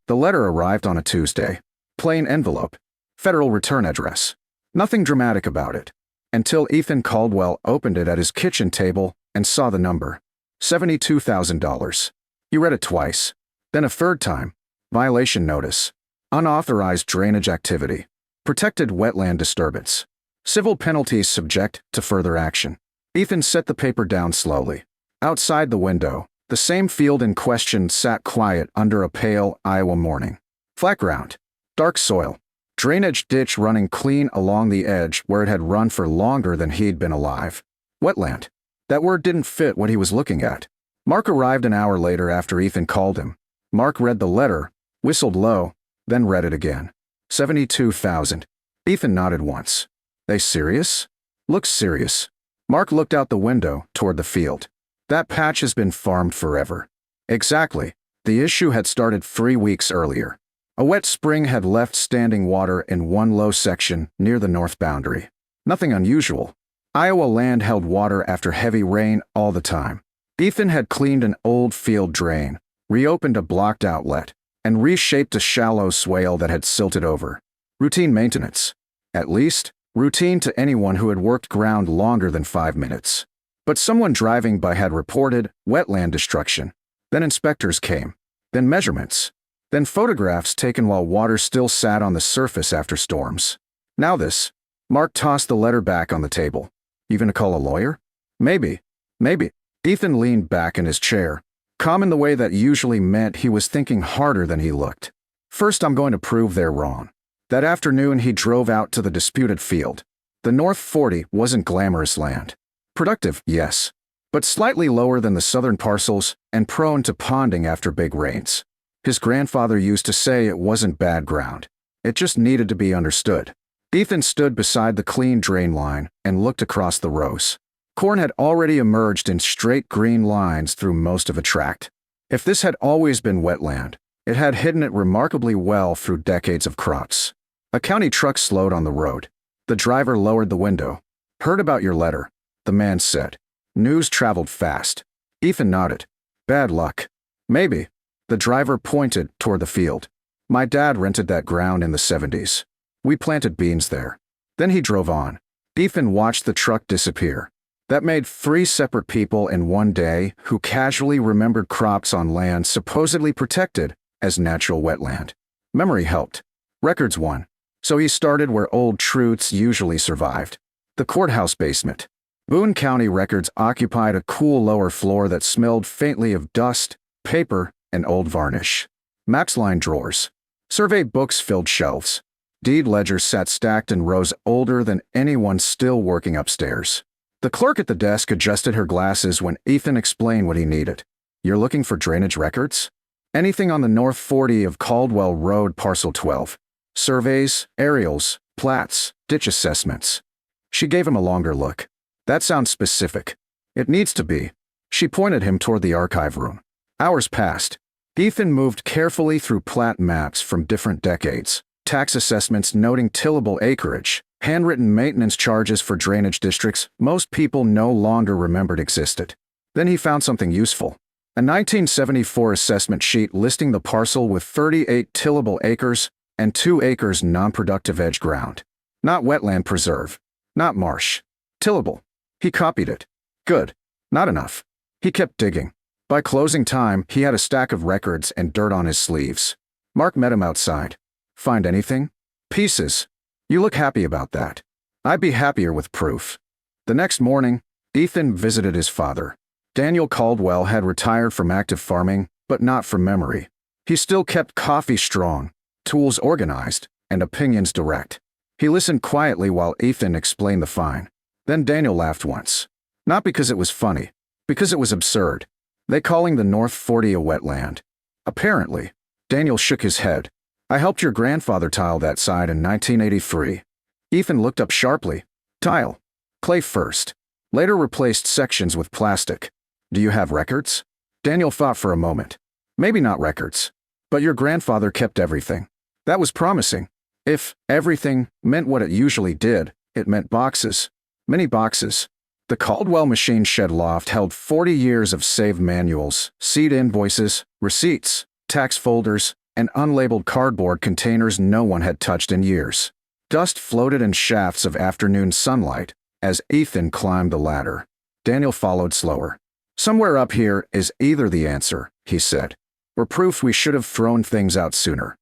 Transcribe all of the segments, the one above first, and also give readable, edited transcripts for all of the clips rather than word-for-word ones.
The letter arrived on a Tuesday. Plain envelope. Federal return address. Nothing dramatic about it. Until Ethan Caldwell opened it at his kitchen table and saw the number. $72,000. He read it twice. Then a third time. Violation notice. Unauthorized drainage activity. Protected wetland disturbance. Civil penalties subject to further action. Ethan set the paper down slowly. Outside the window, the same field in question sat quiet under a pale Iowa morning. Flat ground. Dark soil. Drainage ditch running clean along the edge where it had run for longer than he'd been alive. Wetland. That word didn't fit what he was looking at. Mark arrived an hour later after Ethan called him. Mark read the letter, whistled low, then read it again. 72,000. Ethan nodded once. They serious? Looks serious. Mark looked out the window toward the field. That patch has been farmed forever. Exactly. The issue had started 3 weeks earlier. A wet spring had left standing water in one low section near the north boundary. Nothing unusual. Iowa land held water after heavy rain all the time. Ethan had cleaned an old field drain, reopened a blocked outlet, and reshaped a shallow swale that had silted over. Routine maintenance. At least, routine to anyone who had worked ground longer than 5 minutes. But someone driving by had reported wetland destruction. Then inspectors came. Then measurements. Then photographs taken while water still sat on the surface after storms. Now this. Mark tossed the letter back on the table. You gonna call a lawyer? Maybe. Ethan leaned back in his chair, calm in the way that usually meant he was thinking harder than he looked. First, I'm going to prove they're wrong. That afternoon, he drove out to the disputed field. The North 40 wasn't glamorous land. Productive, yes, but slightly lower than the southern parcels and prone to ponding after big rains. His grandfather used to say it wasn't bad ground. It just needed to be understood. Ethan stood beside the clean drain line and looked across the rows. Corn had already emerged in straight green lines through most of a tract. If this had always been wetland, it had hidden it remarkably well through decades of crops. A county truck slowed on the road. The driver lowered the window. Heard about your letter, the man said. News traveled fast. Ethan nodded. Bad luck. Maybe. The driver pointed toward the field. My dad rented that ground in the 70s. We planted beans there. Then he drove on. Ethan watched the truck disappear. That made 3 separate people in one day who casually remembered crops on land supposedly protected as natural wetland. Memory helped. Records won. So he started where old truths usually survived. The courthouse basement. Boone County records occupied a cool lower floor that smelled faintly of dust, paper, and old varnish. Maps line drawers. Survey books filled shelves. Deed ledgers sat stacked in rows older than anyone still working upstairs. The clerk at the desk adjusted her glasses when Ethan explained what he needed. You're looking for drainage records? Anything on the North 40 of Caldwell Road, Parcel 12. Surveys, aerials, plats, ditch assessments. She gave him a longer look. That sounds specific. It needs to be. She pointed him toward the archive room. Hours passed. Ethan moved carefully through plat maps from different decades, tax assessments noting tillable acreage, handwritten maintenance charges for drainage districts most people no longer remembered existed. Then he found something useful. A 1974 assessment sheet listing the parcel with 38 tillable acres and 2 acres non-productive edge ground. Not wetland preserve. Not marsh. Tillable. He copied it. Good. Not enough. He kept digging. By closing time, he had a stack of records and dirt on his sleeves. Mark met him outside. Find anything? Pieces. You look happy about that. I'd be happier with proof. The next morning, Ethan visited his father. Daniel Caldwell had retired from active farming, but not from memory. He still kept coffee strong, tools organized, and opinions direct. He listened quietly while Ethan explained the find. Then Daniel laughed once. Not because it was funny, because it was absurd. They calling the North 40 a wetland. Apparently. Daniel shook his head. I helped your grandfather tile that side in 1983. Ethan looked up sharply. Tile. Clay first. Later replaced sections with plastic. Do you have records? Daniel thought for a moment. Maybe not records. But your grandfather kept everything. That was promising. If everything meant what it usually did, it meant boxes. Many boxes. The Caldwell machine shed loft held 40 years of saved manuals, seed invoices, receipts, tax folders, and unlabeled cardboard containers no one had touched in years. Dust floated in shafts of afternoon sunlight as Ethan climbed the ladder. Daniel followed slower. "Somewhere up here is either the answer," he said, "or proof we should have thrown things out sooner."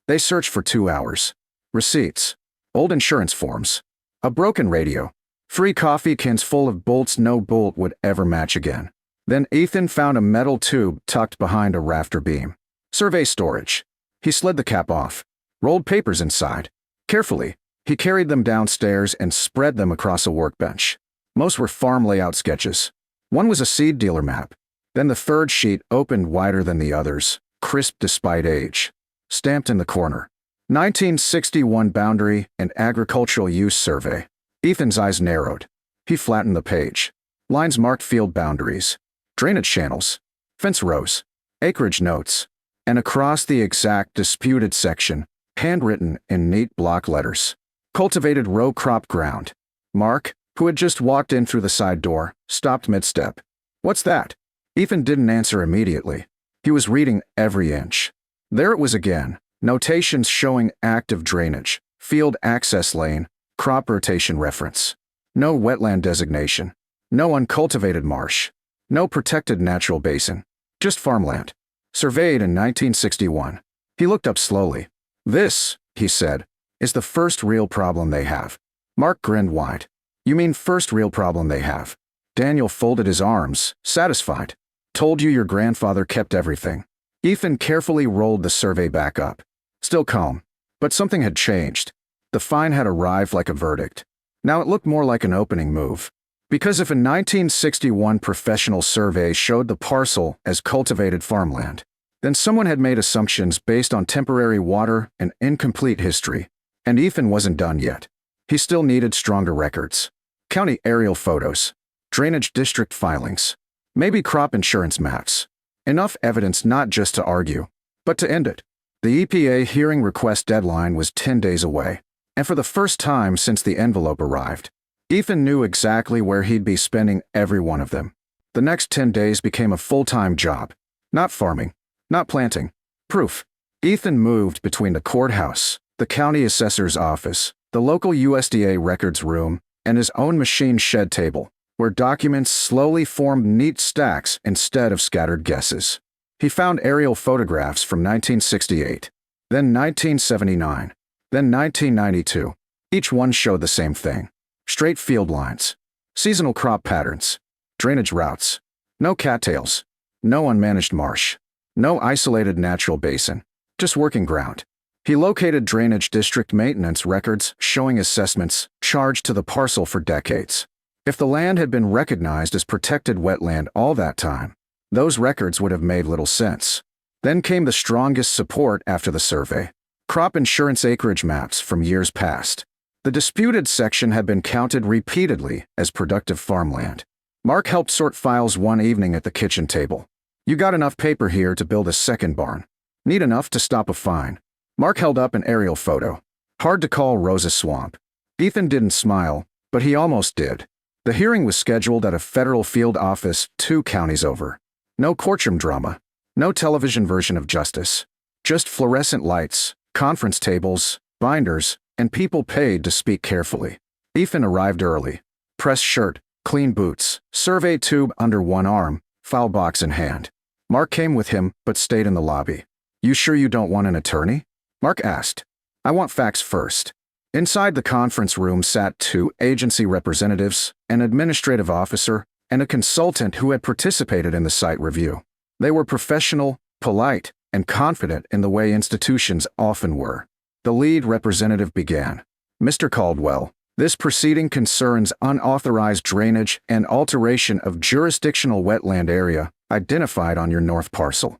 They searched for 2 hours. Receipts, old insurance forms, a broken radio, free coffee cans full of bolts no bolt would ever match again. Then Ethan found a metal tube tucked behind a rafter beam. Survey storage. He slid the cap off, rolled papers inside. Carefully, he carried them downstairs and spread them across a workbench. Most were farm layout sketches. One was a seed dealer map. Then the third sheet opened wider than the others, crisp despite age. Stamped in the corner. 1961 Boundary and Agricultural Use Survey. Ethan's eyes narrowed. He flattened the page. Lines marked field boundaries, drainage channels, fence rows, acreage notes, and across the exact disputed section, handwritten in neat block letters. Cultivated row crop ground. Mark, who had just walked in through the side door, stopped mid-step. "What's that?" Ethan didn't answer immediately. He was reading every inch. There it was again, notations showing active drainage, field access lane, crop rotation reference. No wetland designation. No uncultivated marsh. No protected natural basin. Just farmland. Surveyed in 1961. He looked up slowly. "This," he said, "is the first real problem they have." Mark grinned wide. "You mean first real problem they have?" Daniel folded his arms, satisfied. "Told you your grandfather kept everything." Ethan carefully rolled the survey back up. Still calm. But something had changed. The fine had arrived like a verdict. Now it looked more like an opening move. Because if a 1961 professional survey showed the parcel as cultivated farmland, then someone had made assumptions based on temporary water and incomplete history. And Ethan wasn't done yet. He still needed stronger records. County aerial photos. Drainage district filings. Maybe crop insurance maps. Enough evidence not just to argue, but to end it. The EPA hearing request deadline was 10 days away. And for the first time since the envelope arrived, Ethan knew exactly where he'd be spending every one of them. The next 10 days became a full-time job. Not farming. Not planting. Proof. Ethan moved between the courthouse, the county assessor's office, the local USDA records room, and his own machine shed table, where documents slowly formed neat stacks instead of scattered guesses. He found aerial photographs from 1968, then 1979, then 1992. Each one showed the same thing. Straight field lines, seasonal crop patterns, drainage routes, no cattails, no unmanaged marsh, no isolated natural basin, just working ground. He located drainage district maintenance records showing assessments charged to the parcel for decades. If the land had been recognized as protected wetland all that time, those records would have made little sense. Then came the strongest support after the survey. Crop insurance acreage maps from years past. The disputed section had been counted repeatedly as productive farmland. Mark helped sort files one evening at the kitchen table. "You got enough paper here to build a second barn. Need enough to stop a fine." Mark held up an aerial photo. Hard to call Rosa Swamp. Ethan didn't smile, but he almost did. The hearing was scheduled at a federal field office 2 counties over. No courtroom drama. No television version of justice. Just fluorescent lights, conference tables, binders, and people paid to speak carefully. Ethan arrived early. Pressed shirt, clean boots, survey tube under one arm, file box in hand. Mark came with him, but stayed in the lobby. "You sure you don't want an attorney?" Mark asked. "I want facts first." Inside the conference room sat 2 agency representatives, an administrative officer, and a consultant who had participated in the site review. They were professional, polite, and confident in the way institutions often were. The lead representative began. "Mr. Caldwell, this proceeding concerns unauthorized drainage and alteration of jurisdictional wetland area identified on your north parcel."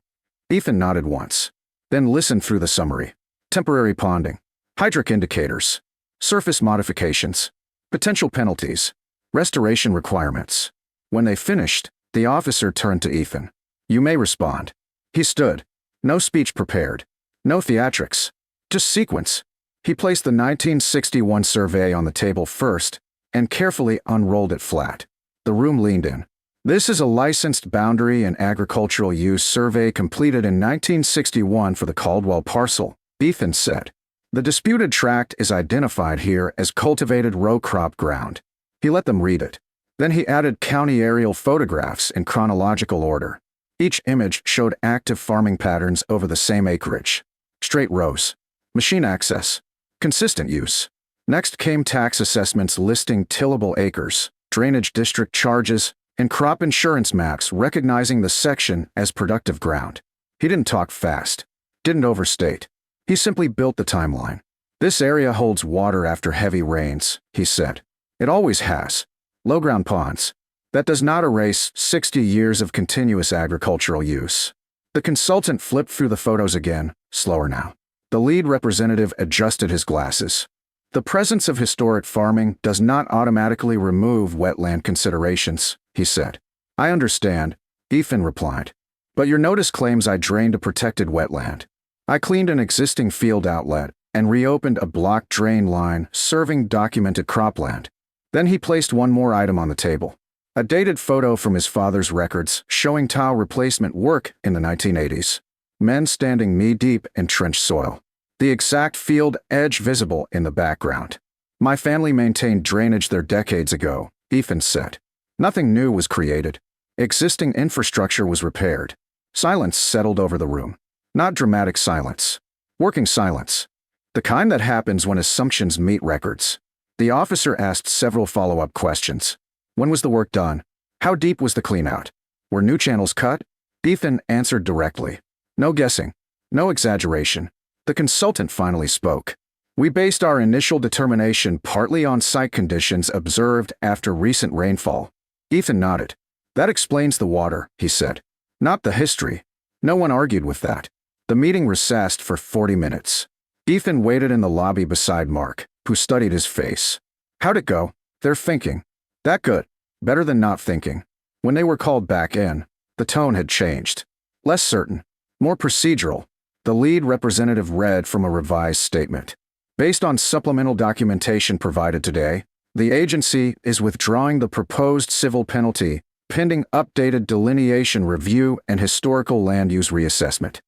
Ethan nodded once, then listened through the summary. Temporary ponding, hydric indicators, surface modifications, potential penalties, restoration requirements. When they finished, the officer turned to Ethan. "You may respond." He stood. No speech prepared. No theatrics. Just sequence. He placed the 1961 survey on the table first and carefully unrolled it flat. The room leaned in. This is a licensed boundary and agricultural use survey completed in 1961 for the Caldwell parcel, Ethan said. The disputed tract is identified here as cultivated row crop ground. He let them read it. Then he added county aerial photographs in chronological order. Each image showed active farming patterns over the same acreage. Straight rows. Machine access. Consistent use. Next came tax assessments listing tillable acres, drainage district charges, and crop insurance maps recognizing the section as productive ground. He didn't talk fast. Didn't overstate. He simply built the timeline. This area holds water after heavy rains, he said. It always has. Low-ground ponds. That does not erase 60 years of continuous agricultural use. The consultant flipped through the photos again, slower now. The lead representative adjusted his glasses. The presence of historic farming does not automatically remove wetland considerations, he said. I understand, Ethan replied. But your notice claims I drained a protected wetland. I cleaned an existing field outlet and reopened a block drain line serving documented cropland. Then he placed one more item on the table. A dated photo from his father's records showing tile replacement work in the 1980s. Men standing knee-deep in trench soil. The exact field edge visible in the background. My family maintained drainage there decades ago, Ethan said. Nothing new was created. Existing infrastructure was repaired. Silence settled over the room. Not dramatic silence. Working silence. The kind that happens when assumptions meet records. The officer asked several follow-up questions. When was the work done? How deep was the cleanout? Were new channels cut? Ethan answered directly. No guessing. No exaggeration. The consultant finally spoke. We based our initial determination partly on site conditions observed after recent rainfall. Ethan nodded. That explains the water, he said. Not the history. No one argued with that. The meeting recessed for 40 minutes. Ethan waited in the lobby beside Mark, who studied his face. How'd it go? They're thinking. That good. Better than not thinking. When they were called back in, the tone had changed. Less certain. More procedural. The lead representative read from a revised statement. Based on supplemental documentation provided today, the agency is withdrawing the proposed civil penalty pending updated delineation review and historical land use reassessment.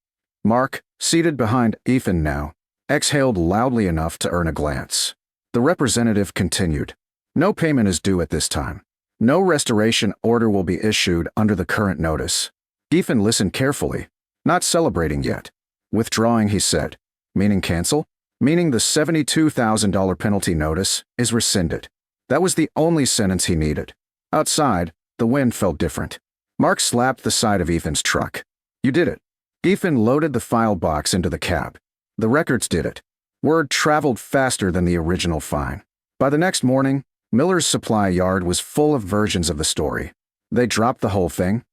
Mark, seated behind Ethan now, exhaled loudly enough to earn a glance. The representative continued. No payment is due at this time. No restoration order will be issued under the current notice. Ethan listened carefully, not celebrating yet. Withdrawing, he said. Meaning cancel? Meaning the $72,000 penalty notice is rescinded. That was the only sentence he needed. Outside, the wind felt different. Mark slapped the side of Ethan's truck. You did it. Ethan loaded the file box into the cab. The records did it. Word traveled faster than the original fine. By the next morning, Miller's supply yard was full of versions of the story. They dropped the whole thing.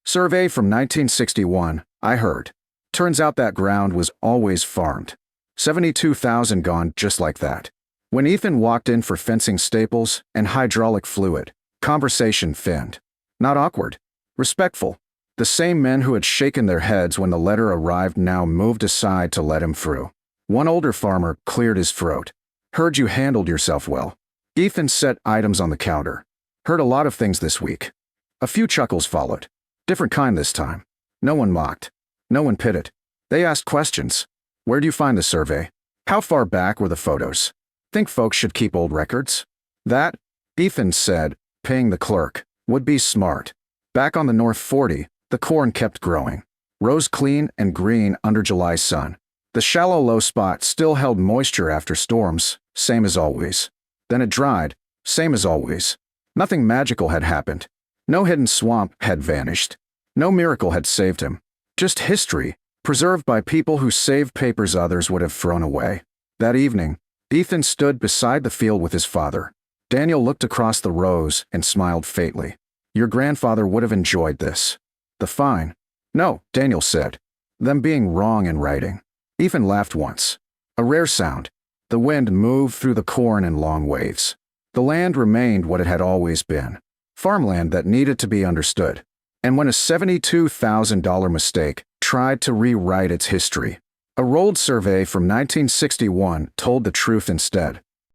Survey from 1961, I heard. Turns out that ground was always farmed. 72,000 gone just like that. When Ethan walked in for fencing staples and hydraulic fluid, conversation thinned. Not awkward. Respectful. The same men who had shaken their heads when the letter arrived now moved aside to let him through. One older farmer cleared his throat. Heard you handled yourself well. Ethan set items on the counter. Heard a lot of things this week. A few chuckles followed. Different kind this time. No one mocked. No one pitted. They asked questions. Where'd you find the survey? How far back were the photos? Think folks should keep old records? That, Ethan said, paying the clerk, would be smart. Back on the North 40, the corn kept growing. Rose clean and green under July sun. The shallow low spot still held moisture after storms, same as always. Then it dried, same as always. Nothing magical had happened. No hidden swamp had vanished. No miracle had saved him. Just history, preserved by people who saved papers others would have thrown away. That evening, Ethan stood beside the field with his father. Daniel looked across the rows and smiled faintly. Your grandfather would have enjoyed this. The fine. No, Daniel said. Them being wrong in writing. Ethan laughed once. A rare sound. The wind moved through the corn in long waves. The land remained what it had always been. Farmland that needed to be understood. And when a $72,000 mistake tried to rewrite its history, a rolled survey from 1961 told the truth instead.